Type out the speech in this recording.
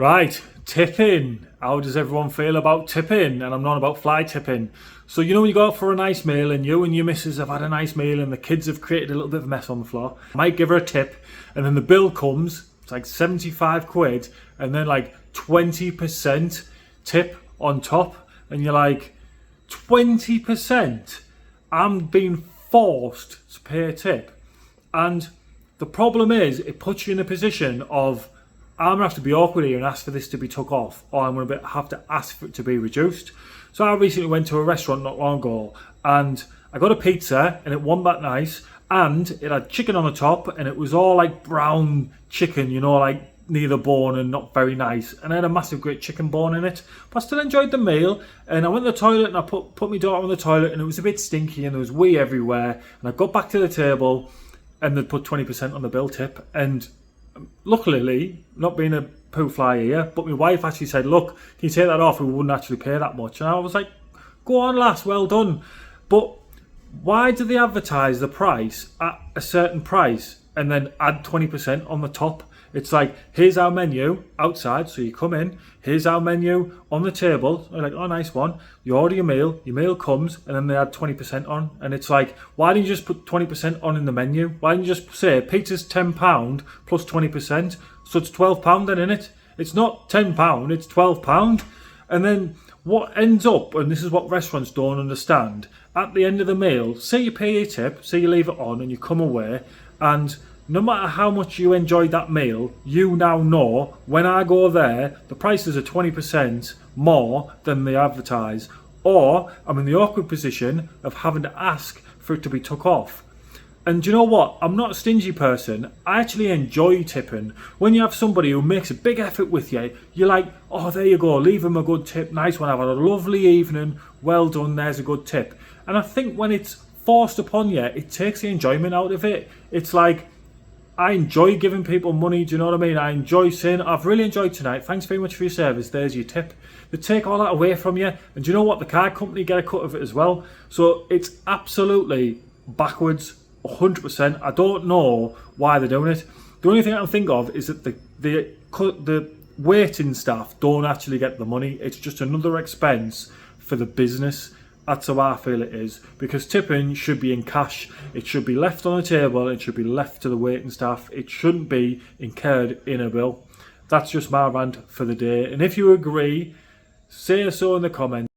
Right, tipping. How does everyone feel about tipping? And I'm not about fly tipping. So when you go out for a nice meal and you and your missus have had a nice meal and the kids have created a little bit of a mess on the floor, I might give her a tip and then the bill comes, it's like 75 quid and then like 20% tip on top and you're like, 20%? I'm being forced to pay a tip. And the problem is it puts you in a position of I'm going to have to be awkward here and ask for this to be took off, or I'm going to have to ask for it to be reduced. So I recently went to a restaurant not long ago and I got a pizza and it wasn't that nice and it had chicken on the top and it was all like brown chicken, like near the bone and not very nice. And I had a massive great chicken bone in it, but I still enjoyed the meal. And I went to the toilet and I put my daughter on the toilet and it was a bit stinky and there was wee everywhere. And I got back to the table and they'd put 20% on the bill tip. And luckily, not being a poo fly here, but my wife actually said, look, can you take that off? We wouldn't actually pay that much. And I was like, go on lass, well done. But why do they advertise the price at a certain price and then add 20% on the top? It's like, here's our menu outside, so you come in, here's our menu on the table. You're like, oh, nice one. You order your meal comes, and then they add 20% on. And it's like, why didn't you just put 20% on in the menu? Why didn't you just say, pizza's £10 plus 20%, so it's £12 then, innit? It's not £10, it's £12. And then what ends up, and this is what restaurants don't understand, at the end of the meal, say you pay your tip, say you leave it on, and you come away, and no matter how much you enjoyed that meal, you now know when I go there, the prices are 20% more than they advertise. Or I'm in the awkward position of having to ask for it to be took off. And do you know what? I'm not a stingy person. I actually enjoy tipping. When you have somebody who makes a big effort with you, you're like, oh, there you go, leave them a good tip. Nice one, I've had a lovely evening. Well done, there's a good tip. And I think when it's forced upon you, it takes the enjoyment out of it. It's like, I enjoy giving people money, do you know what I mean? I enjoy saying, I've really enjoyed tonight, thanks very much for your service, there's your tip. They take all that away from you, and do you know what? The card company get a cut of it as well. So it's absolutely backwards, 100%. I don't know why they're doing it. The only thing I can think of is that the waiting staff don't actually get the money. It's just another expense for the business. That's how I feel it is, because tipping should be in cash. It should be left on the table. It should be left to the waiting staff. It shouldn't be incurred in a bill. That's just my rant for the day. And if you agree, say so in the comments.